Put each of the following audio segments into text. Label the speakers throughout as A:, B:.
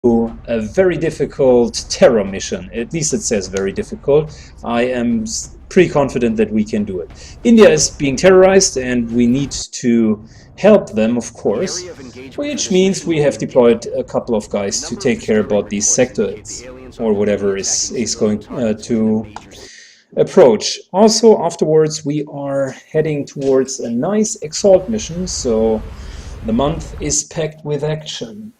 A: a very difficult terror mission. At least it says very difficult. I am pretty confident that we can do it. India is being terrorized and we need to help them, of course, which means we have deployed a couple of guys to take care about these sectors or whatever is going to approach. Also, afterwards we are heading towards a nice Exalt mission, so the month is packed with action.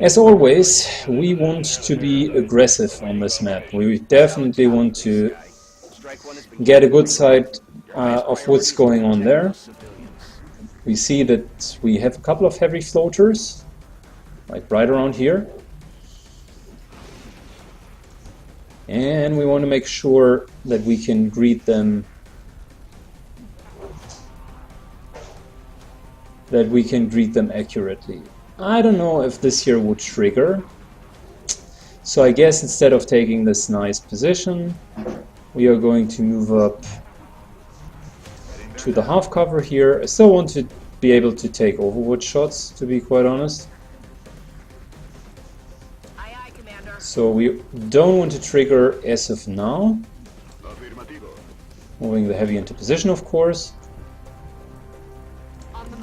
A: As always, we want to be aggressive on this map. We definitely want to get a good sight of what's going on there. We see that we have a couple of heavy floaters, like right around here. And we want to make sure that we can greet them accurately. I don't know if this here would trigger. So I guess instead of taking this nice position, we are going to move up to the half cover here. I still want to be able to take overwatch shots, to be quite honest. So we don't want to trigger as of now. Moving the heavy into position, of course.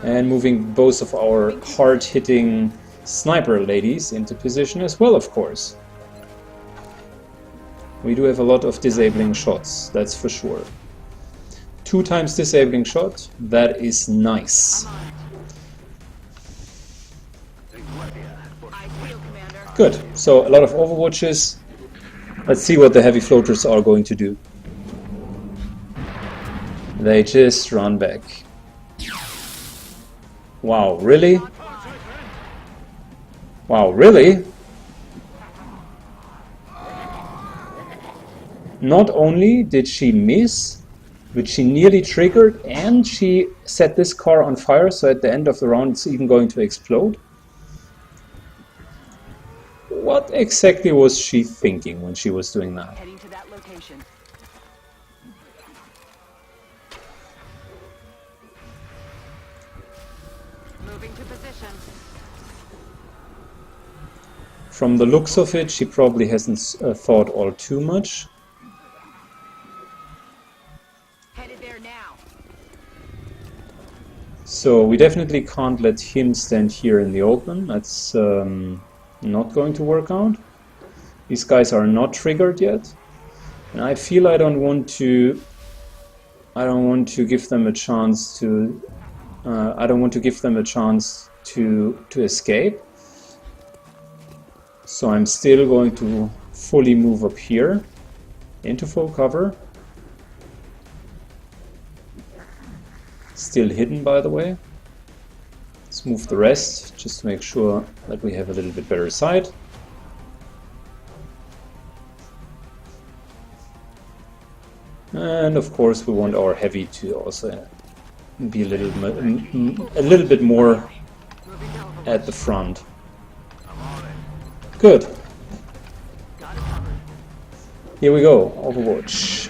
A: And moving both of our hard-hitting sniper ladies into position as well, of course. We do have a lot of disabling shots, that's for sure. 2 times disabling shot, that is nice. Good, so a lot of overwatches. Let's see what the heavy floaters are going to do. They just run back. Wow, really? Wow, really? Not only did she miss, but she nearly triggered and she set this car on fire, so at the end of the round it's even going to explode. What exactly was she thinking when she was doing that?
B: Heading to that location. Moving to position.
A: From the looks of it, she probably hasn't thought all too much.
B: Headed there now.
A: So we definitely can't let him stand here in the open. That's not going to work out. These guys are not triggered yet, and I feel I don't want to give them a chance to. I don't want to give them a chance to escape. So I'm still going to fully move up here into full cover. Still hidden, by the way. Let's move the rest just to make sure that we have a little bit better sight. And of course we want our heavy to also be a little bit more at the front. Good. Here we go, Overwatch.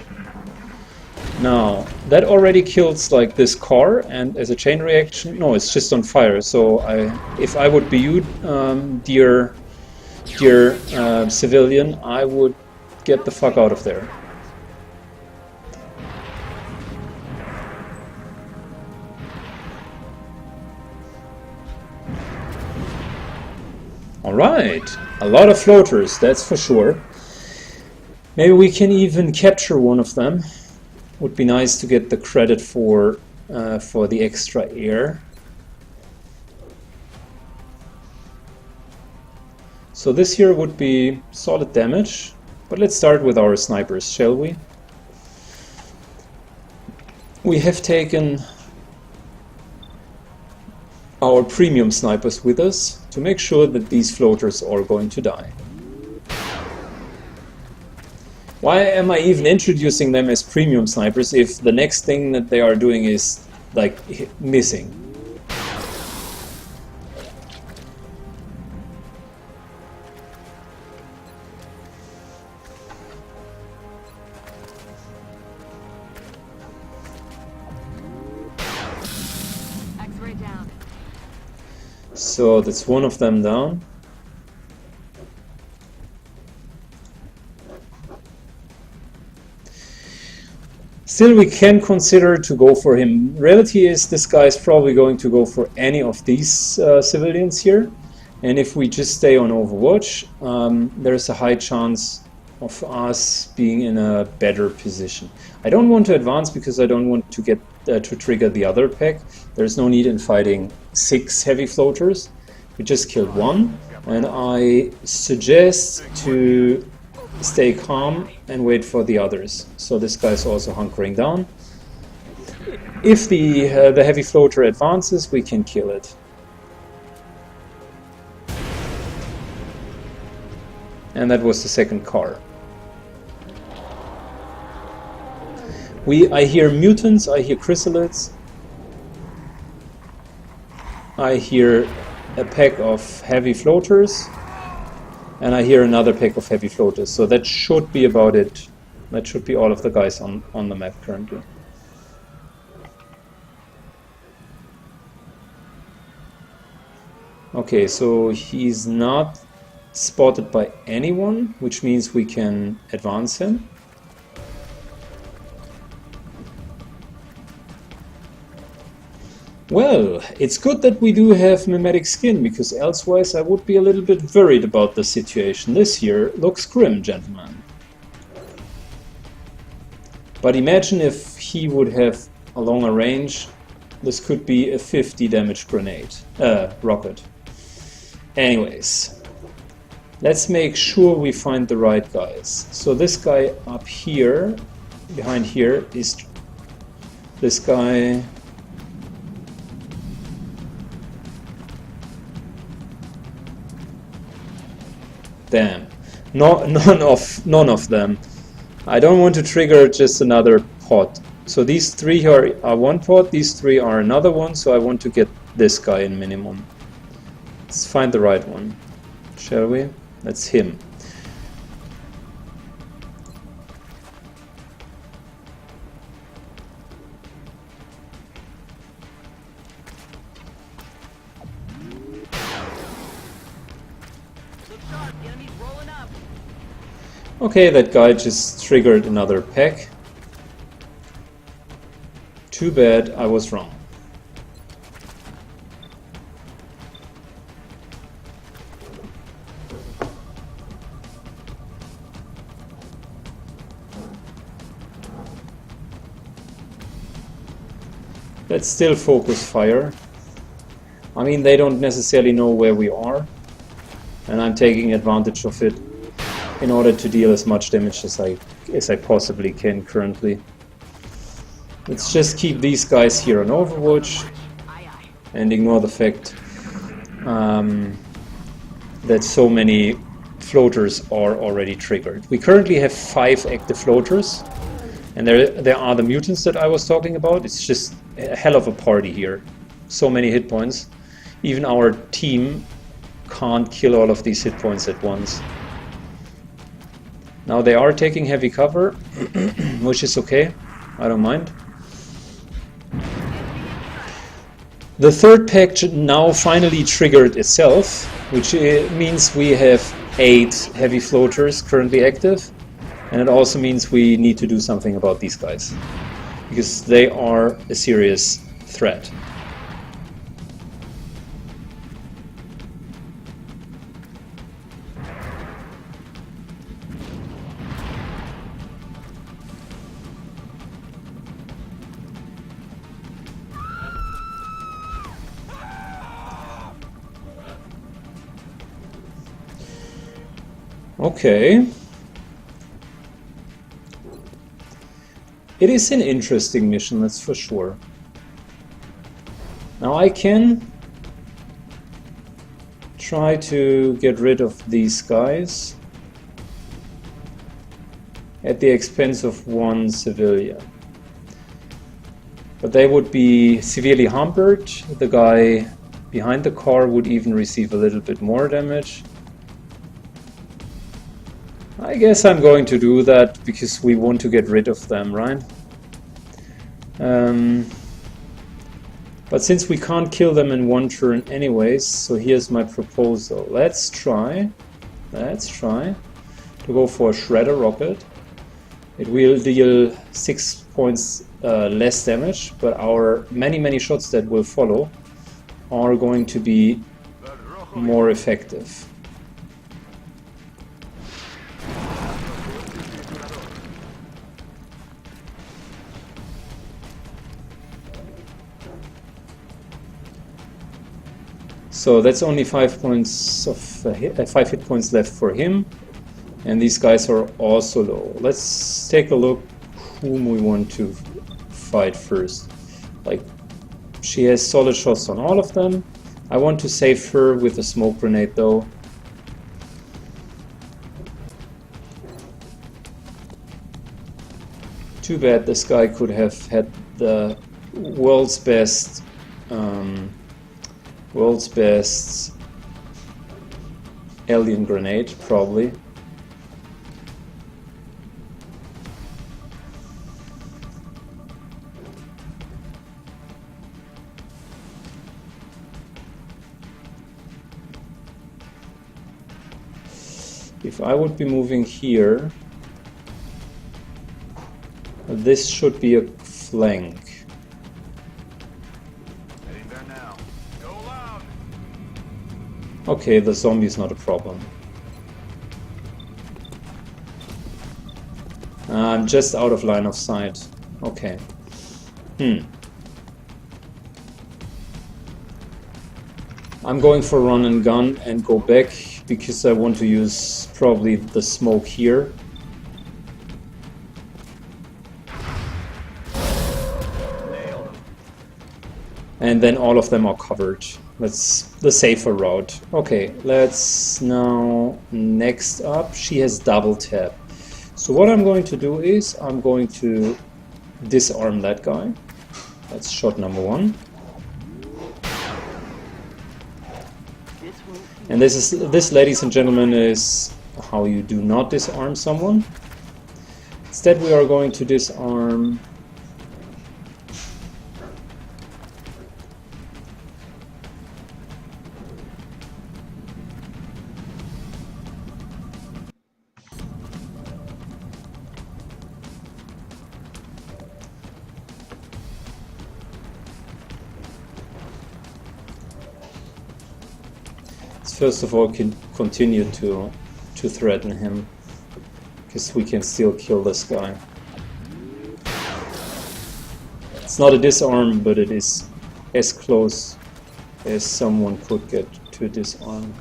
A: Now, that already kills like this car, and as a chain reaction, no, it's just on fire. So if I would be you, dear civilian, I would get the fuck out of there. Alright, a lot of floaters, that's for sure. Maybe we can even capture one of them. Would be nice to get the credit for the extra air. So this here would be solid damage, but let's start with our snipers, shall we? We have taken our premium snipers with us to make sure that these floaters are going to die. Why am I even introducing them as premium snipers if the next thing that they are doing is like missing? So that's one of them down. Still, we can consider to go for him. Reality is this guy is probably going to go for any of these civilians here. And if we just stay on Overwatch, there's a high chance of us being in a better position. I don't want to advance because I don't want to get to trigger the other pack. There's no need in fighting 6 heavy floaters. We just killed 1, and I suggest to stay calm and wait for the others. So this guy's also hunkering down. If the heavy floater advances, we can kill it. And that was the second car. I hear mutants, I hear chrysalids, I hear a pack of heavy floaters, and I hear another pack of heavy floaters. So that should be about it. That should be all of the guys on the map currently. Okay, so he's not spotted by anyone, which means we can advance him. Well, it's good that we do have mimetic skin, because elsewise I would be a little bit worried about the situation. This here looks grim, gentlemen. But imagine if he would have a longer range. This could be a 50 damage grenade, rocket. Anyways, let's make sure we find the right guys. So this guy up here, behind here, is this guy. Damn, none of them. I don't want to trigger just another pod. So these 3 are one pod, these 3 are another one, so I want to get this guy in minimum. Let's find the right one, shall we? That's him. Okay, that guy just triggered another pack. Too bad, I was wrong. Let's still focus fire. I mean, they don't necessarily know where we are, and I'm taking advantage of it in order to deal as much damage as I possibly can currently. Let's just keep these guys here on Overwatch and ignore the fact that so many floaters are already triggered. We currently have 5 active floaters, and there are the mutants that I was talking about. It's just a hell of a party here. So many hit points. Even our team can't kill all of these hit points at once. Now they are taking heavy cover, which is okay, I don't mind. The third pack now finally triggered itself, which means we have 8 heavy floaters currently active, and it also means we need to do something about these guys, because they are a serious threat. Okay. It is an interesting mission, that's for sure. Now I can try to get rid of these guys at the expense of 1 civilian. But they would be severely hampered. The guy behind the car would even receive a little bit more damage. I guess I'm going to do that because we want to get rid of them, right? But since we can't kill them in one turn anyways, so here's my proposal. Let's try to go for a Shredder Rocket. It will deal 6 points less damage, but our many shots that will follow are going to be more effective. So that's only 5 points of 5 hit points left for him, and these guys are also low. Let's take a look whom we want to fight first. Like, she has solid shots on all of them. I want to save her with a smoke grenade though. Too bad this guy could have had the world's best alien grenade, probably. If I would be moving here, this should be a flank. Okay, the zombie is not a problem. I'm just out of line of sight. Okay. I'm going for run and gun and go back because I want to use probably the smoke here. And then all of them are covered. That's the safer route. Okay, let's now, next up, she has double tap. So what I'm going to do is, I'm going to disarm that guy. That's shot number 1. And this, ladies and gentlemen, is how you do not disarm someone. Instead we are going to disarm first of all continue to threaten him, because we can still kill this guy. It's not a disarm, but it is as close as someone could get to disarm.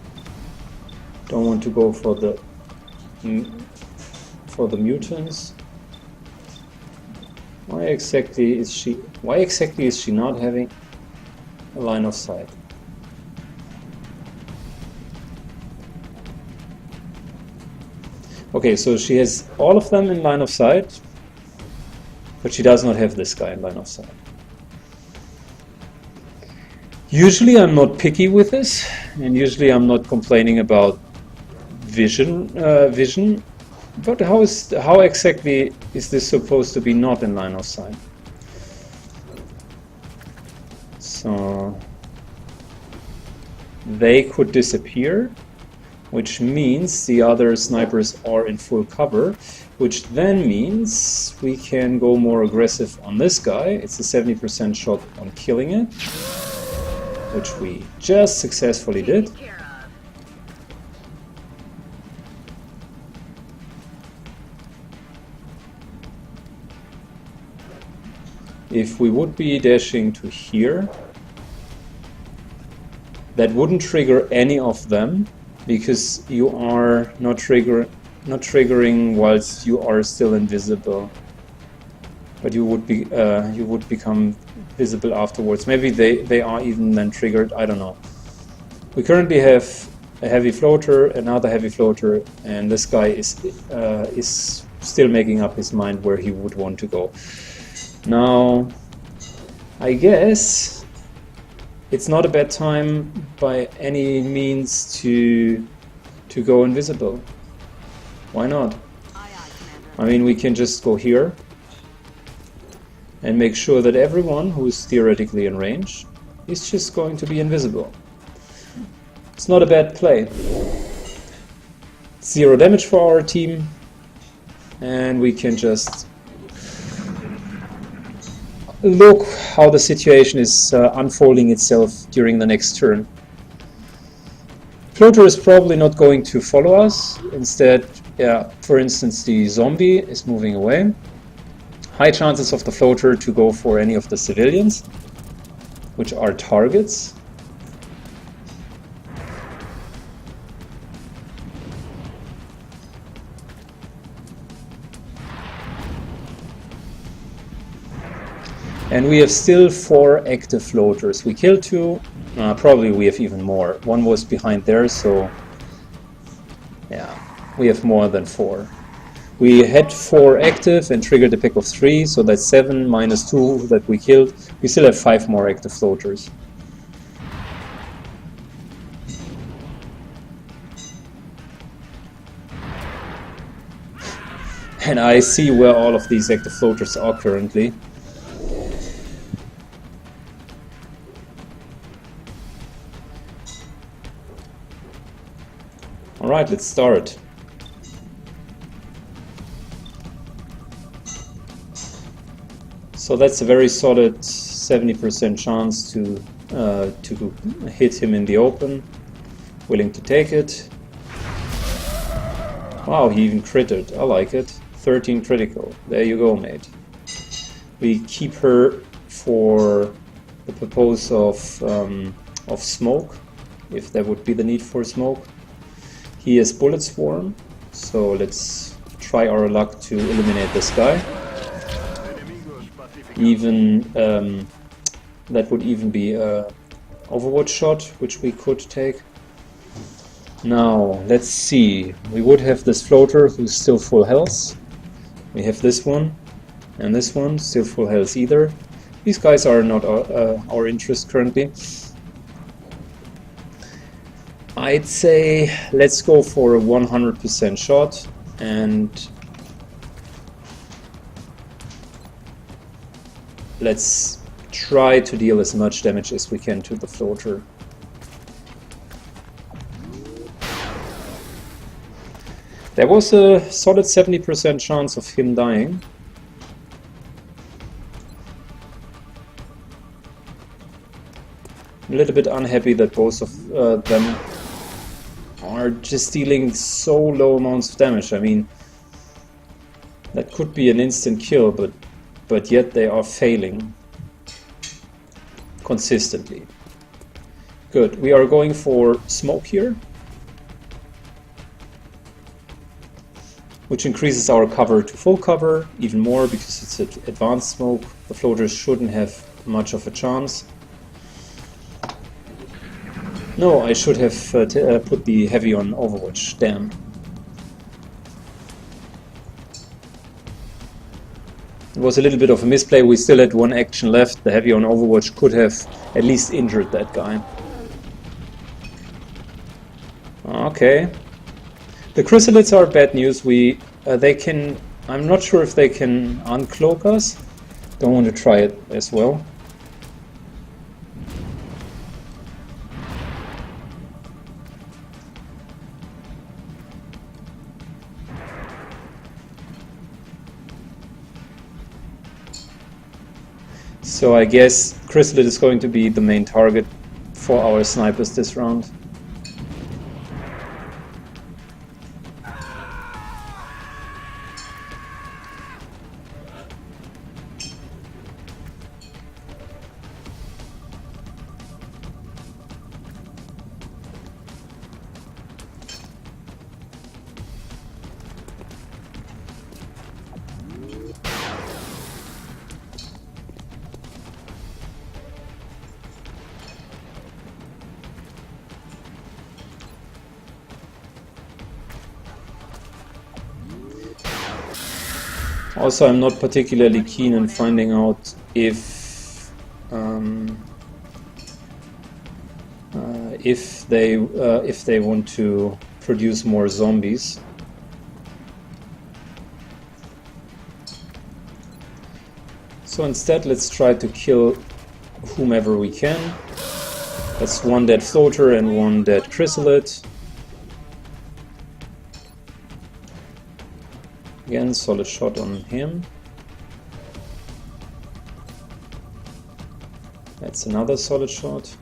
A: Don't want to go for the mutants. Why exactly is she not having a line of sight? Okay, so she has all of them in line of sight, but she does not have this guy in line of sight. Usually I'm not picky with this, and usually I'm not complaining about vision, but how exactly is this supposed to be not in line of sight? So they could disappear, which means the other snipers are in full cover, which then means we can go more aggressive on this guy. It's a 70% shot on killing it, which we just successfully did. If we would be dashing to here, that wouldn't trigger any of them, because you are not triggering whilst you are still invisible, but you would become visible afterwards. Maybe they are even then triggered. I don't know. We currently have a heavy floater, another heavy floater, and this guy is still making up his mind where he would want to go. Now, I guess it's not a bad time by any means to go invisible. Why not? I mean, we can just go here and make sure that everyone who is theoretically in range He's just going to be invisible. It's not a bad play. 0 damage for our team, and we can just look how the situation is unfolding itself during the next turn. Floater is probably not going to follow us. Instead, yeah, for instance, the zombie is moving away. High chances of the floater to go for any of the civilians, which are targets. And we have still 4 active floaters. We killed 2. Probably we have even more. 1 was behind there, so yeah, we have more than 4. We had 4 active and triggered a pick of 3, so that's 7 minus 2 that we killed. We still have 5 more active floaters. And I see where all of these active floaters are currently. Alright, let's start. So that's a very solid 70% chance to hit him in the open. Willing to take it. Wow, he even critted. I like it. 13 critical. There you go, mate. We keep her for the purpose of smoke, if there would be the need for smoke. He has bullet swarm, so let's try our luck to eliminate this guy. Even that would even be a Overwatch shot, which we could take. Now let's see. We would have this floater who's still full health. We have this one and this one still full health either. These guys are not our interest currently. I'd say let's go for a 100% shot and let's try to deal as much damage as we can to the floater. There was a solid 70% chance of him dying. I'm a little bit unhappy that both of them are just dealing so low amounts of damage. I mean, that could be an instant kill, but yet they are failing consistently. Good, we are going for smoke here, which increases our cover to full cover even more because it's an advanced smoke. The floaters shouldn't have much of a chance. No, I should have put the heavy on Overwatch, damn. It was a little bit of a misplay. We still had 1 action left. The heavy on Overwatch could have at least injured that guy. Okay. The chrysalids are bad news. They can... I'm not sure if they can uncloak us. Don't want to try it as well. So I guess Chrysalid is going to be the main target for our snipers this round. Also, I'm not particularly keen on finding out if they want to produce more zombies. So instead, let's try to kill whomever we can. That's one dead floater and one dead chrysalid. Again, solid shot on him. That's another solid shot.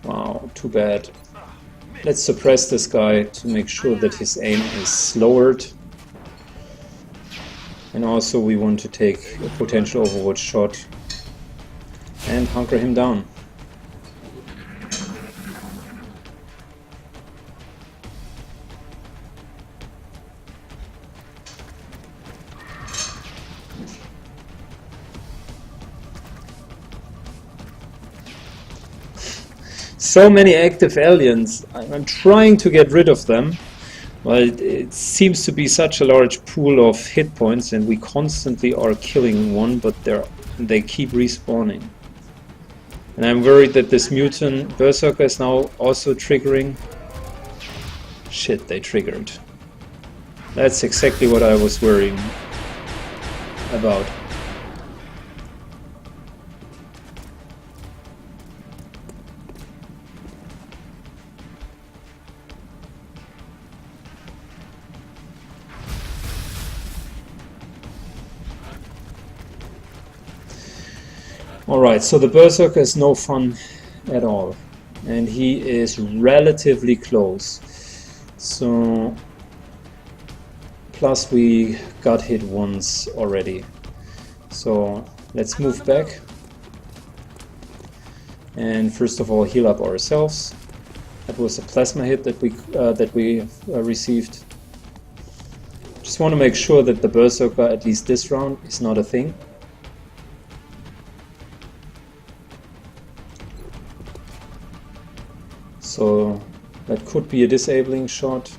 A: Wow, too bad. Let's suppress this guy to make sure that his aim is lowered. And also we want to take a potential overwatch shot and hunker him down. So many active aliens. I'm trying to get rid of them, but it seems to be such a large pool of hit points, and we constantly are killing one, but they keep respawning. And I'm worried that this mutant berserker is now also triggering. Shit, they triggered. That's exactly what I was worrying about. Alright, so the berserker is no fun at all, and he is relatively close. So, plus we got hit once already. So let's move back and first of all heal up ourselves. That was a plasma hit that we received. Just want to make sure that the berserker, at least this round, is not a thing. So that could be a disabling shot.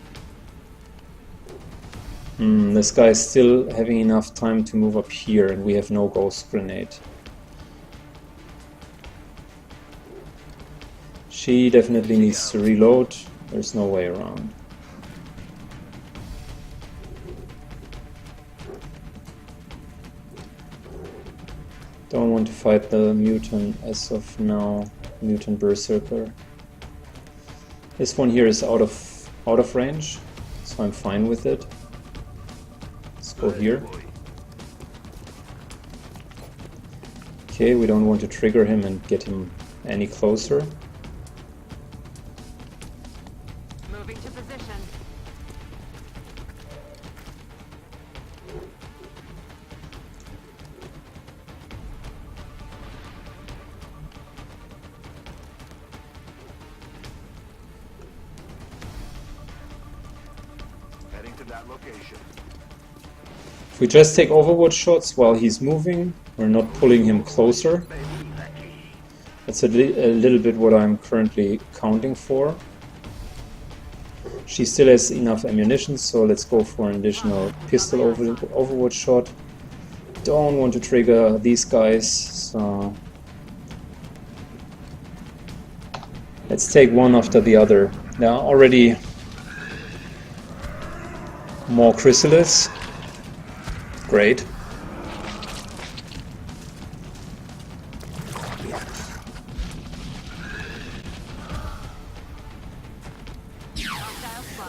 A: This guy is still having enough time to move up here, and we have no ghost grenade. She definitely needs to reload. There's no way around. Don't want to fight the mutant as of now. Mutant berserker. This one here is out of range, so I'm fine with it. Let's go here. Okay, we don't want to trigger him and get him any closer.
B: Moving to position.
C: That location.
A: If we just take overwatch shots while he's moving, we're not pulling him closer. That's a little bit what I'm currently counting for. She still has enough ammunition, so let's go for an additional pistol overwatch shot. Don't want to trigger these guys, so let's take one after the other. Now already more chrysalids. Great.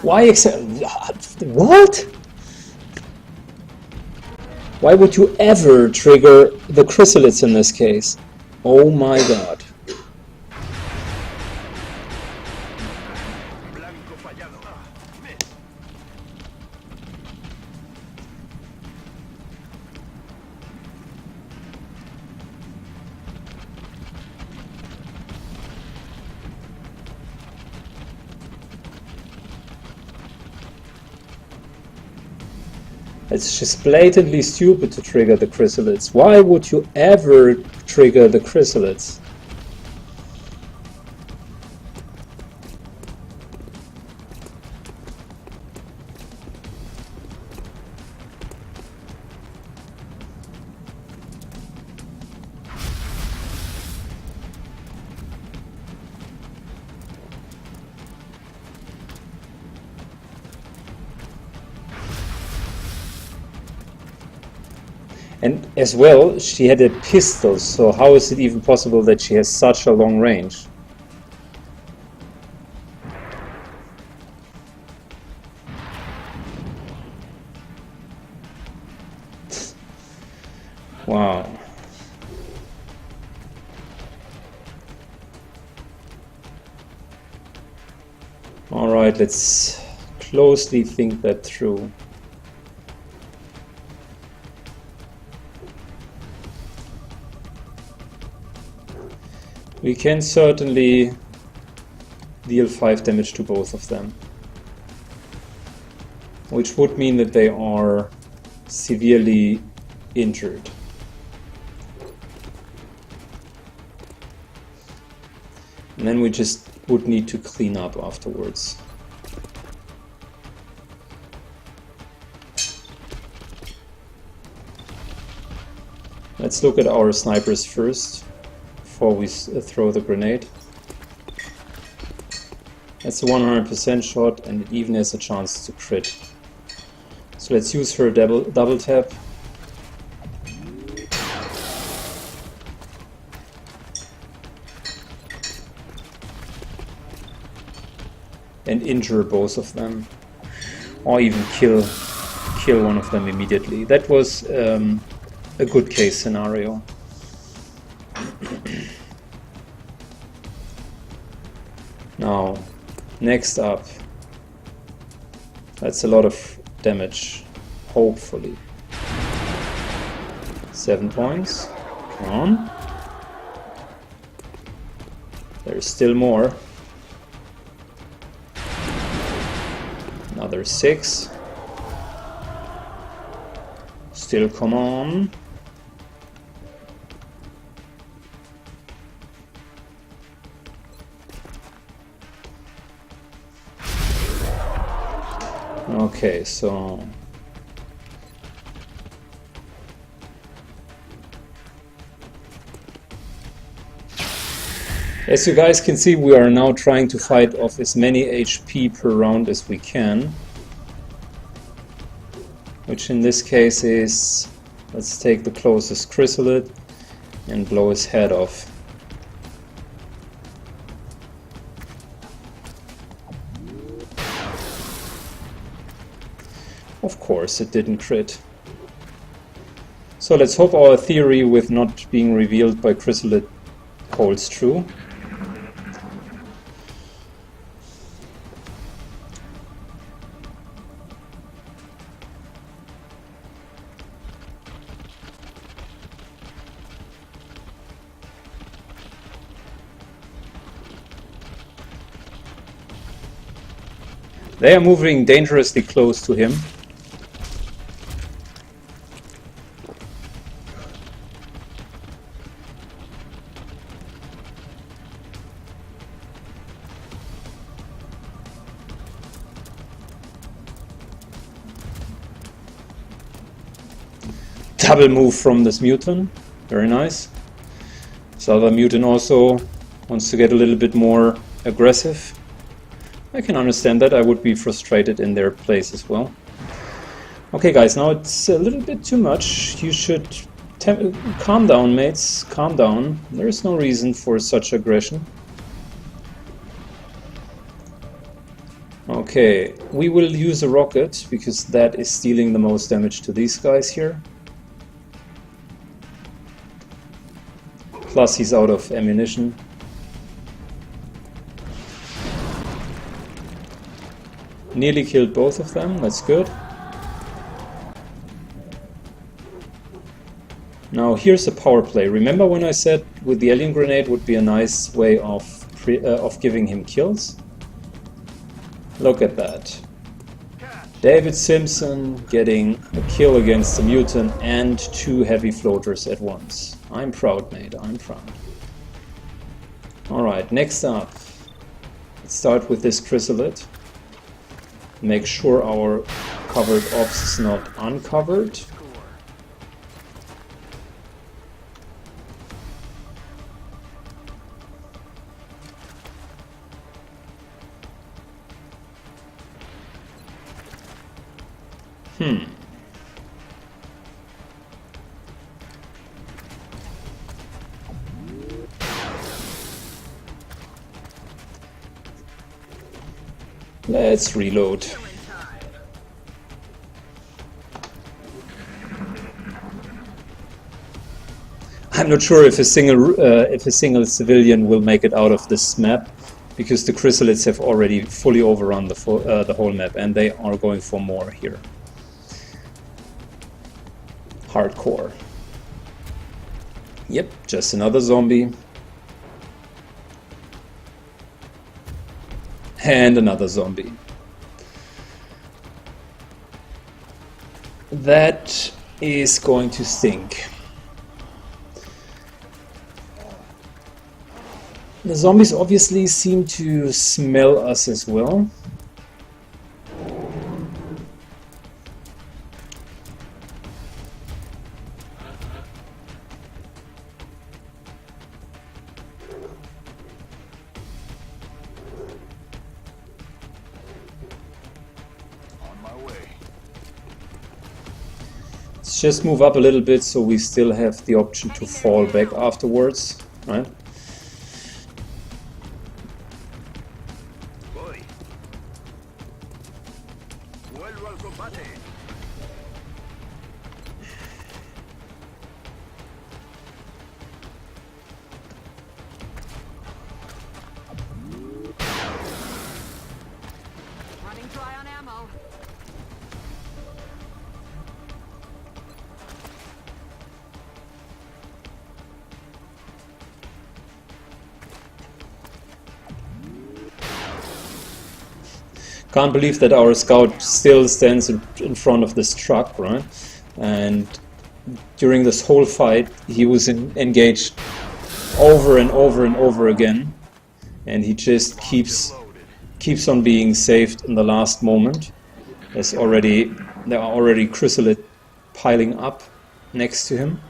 A: Why what? Why would you ever trigger the chrysalids in this case? Oh my god. It's just blatantly stupid to trigger the chrysalids. Why would you ever trigger the chrysalids? And as well, she had a pistol, so how is it even possible that she has such a long range? Wow. Alright, let's closely think that through. We can certainly deal 5 damage to both of them, which would mean that they are severely injured. And then we just would need to clean up afterwards. Let's look at our snipers first before we throw the grenade. That's a 100% shot and it even has a chance to crit. So let's use her double tap. And injure both of them, or even kill one of them immediately. That was a good case scenario. Now, next up, that's a lot of damage, hopefully. 7 points, come on. There's still more. Another 6. Still come on. Okay, so as you guys can see, we are now trying to fight off as many HP per round as we can, which in this case is, let's take the closest chrysalid and blow his head off. Of course, it didn't crit. So let's hope our theory with not being revealed by chrysalid holds true. They are moving dangerously close to him. Double move from this mutant, very nice. This other mutant also wants to get a little bit more aggressive. I can understand that, I would be frustrated in their place as well. Okay guys, now it's a little bit too much. You should calm down, mates, calm down. There is no reason for such aggression. Okay, we will use a rocket because that is dealing the most damage to these guys here. Plus he's out of ammunition. Nearly killed both of them, that's good. Now here's a power play. Remember when I said with the alien grenade would be a nice way of giving him kills? Look at that. David Simpson getting a kill against the mutant and 2 heavy floaters at once. I'm proud, mate, I'm proud. Alright, next up. Let's start with this chrysalid. Make sure our covered ops is not uncovered. Let's reload. I'm not sure if a single civilian will make it out of this map, because the chrysalids have already fully overrun the whole map, and they are going for more here. Hardcore. Yep, just another zombie. And another zombie. That is going to stink. The zombies obviously seem to smell us as well. Let's just move up a little bit so we still have the option to fall back afterwards, right?
B: Running dry on ammo.
A: Can't believe that our scout still stands in front of this truck, right? And during this whole fight, he was engaged over and over and over again, and he just keeps on being saved in the last moment. There are already chrysalid piling up next to him.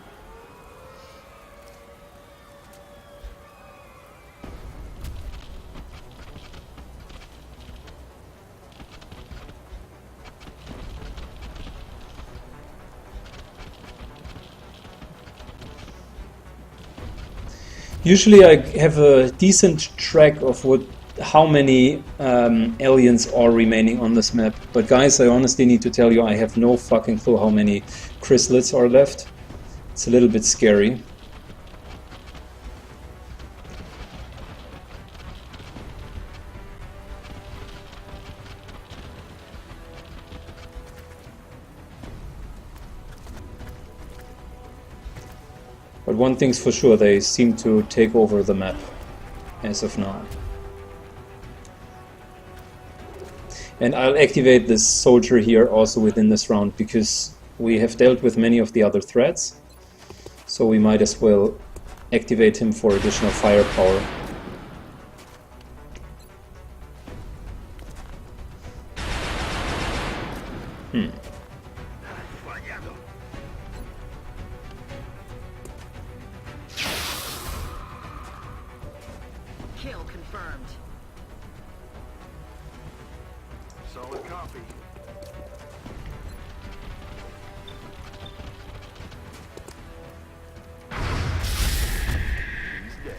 A: Usually I have a decent track of how many aliens are remaining on this map, but guys, I honestly need to tell you, I have no fucking clue how many chrysalids are left. It's a little bit scary. But one thing's for sure, they seem to take over the map as of now. And I'll activate this soldier here also within this round, because we have dealt with many of the other threats, so we might as well activate him for additional firepower.
B: Kill confirmed.
C: Solid copy. He's dead.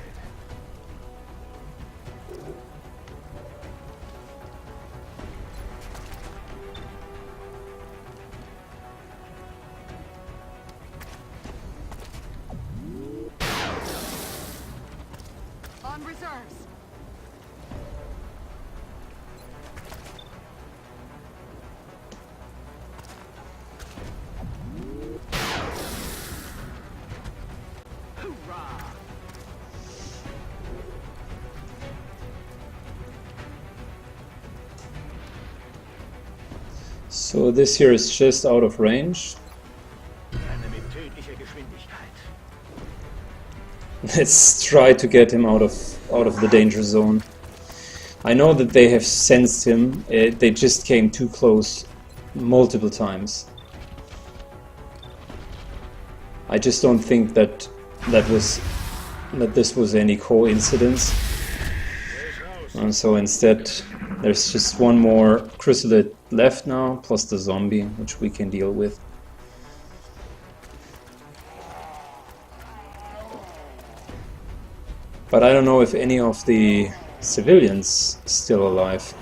B: On reserves. Hoorah!
A: So this here is just out of range. Let's try to get him out of the danger zone. I know that they have sensed him. They just came too close multiple times. I just don't think that this was any coincidence. And so instead, there's just one more chrysalid left now, plus the zombie, which we can deal with. But I don't know if any of the civilians still alive.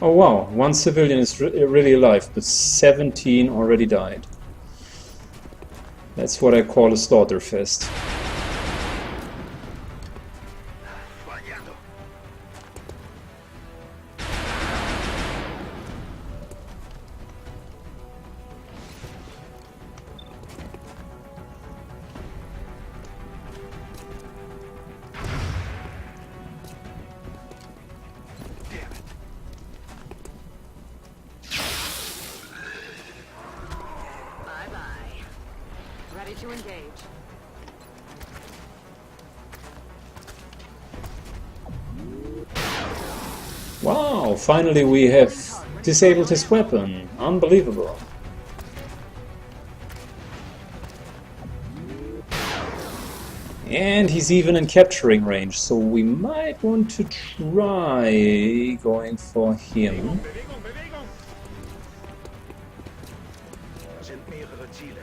A: Oh wow, one civilian is really alive, but 17 already died. That's what I call a slaughter fest.
C: Fallado. Damn it.
B: Bye-bye. Ready to engage.
A: Wow, finally we have disabled his weapon. Unbelievable. And he's even in capturing range, so we might want to try going for him.
C: Bewegung! Sind mehrere Ziele.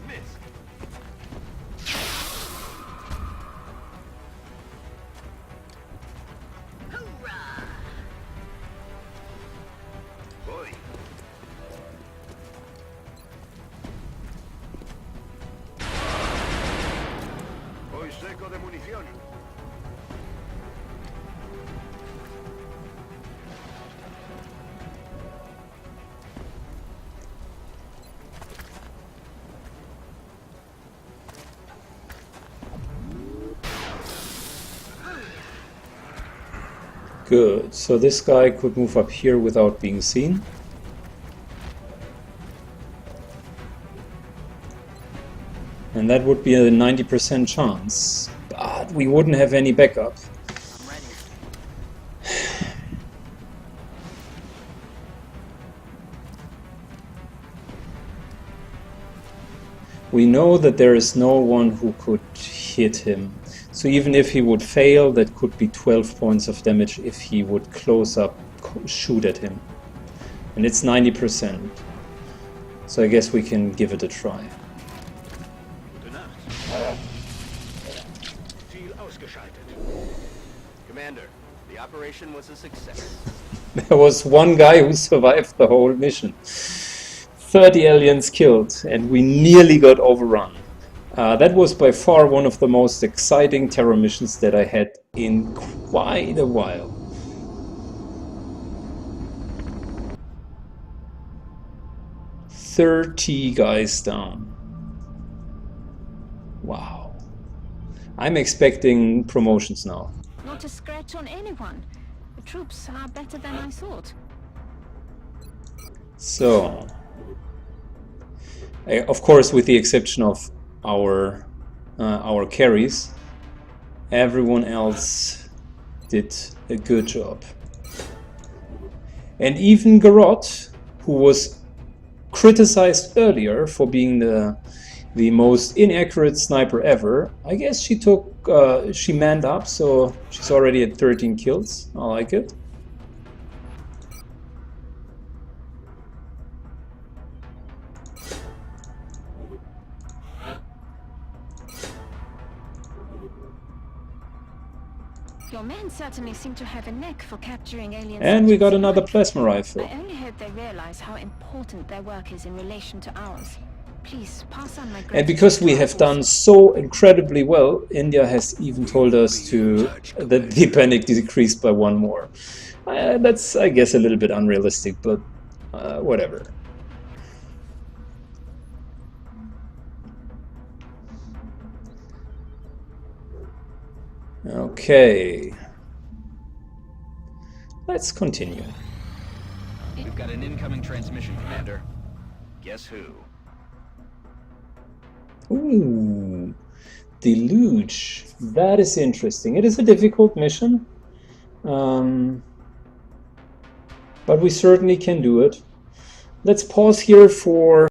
C: Missed.
B: Hoorah!
C: Voy. Voy seco de munición.
A: Good, so this guy could move up here without being seen. And that would be a 90% chance, but we wouldn't have any backup.
B: I'm ready.
A: We know that there is no one who could hit him. So even if he would fail, that could be 12 points of damage if he would close up, shoot at him. And it's 90%. So I guess we can give it a try.
C: Gute Nacht. Ziel ausgeschaltet.
D: Commander, the operation was a success.
A: There was one guy who survived the whole mission. 30 aliens killed, and we nearly got overrun. That was by far one of the most exciting terror missions that I had in quite a while. "30 guys down. Wow. I'm expecting promotions now.
E: Not a scratch on anyone. The troops are better than I thought.
A: So, of course, with the exception of our carries, everyone else did a good job. And even Garrot, who was criticized earlier for being the most inaccurate sniper ever, I guess she manned up, so she's already at 13 kills. I like it.
E: Your men certainly seem to have a knack for capturing aliens.
A: And we got another plasma rifle.
E: I only hope they realize how important their work is in relation to ours. Please pass on my gratitude.
A: And because we
E: to our
A: have done
E: forces.
A: so incredibly well, India has even told us that the panic decreased by one more. That's, I guess, a little bit unrealistic, but whatever. Okay. Let's continue.
D: We've got an incoming transmission, Commander. Guess who?
A: Ooh, Deluge. That is interesting. It is a difficult mission. But we certainly can do it. Let's pause here for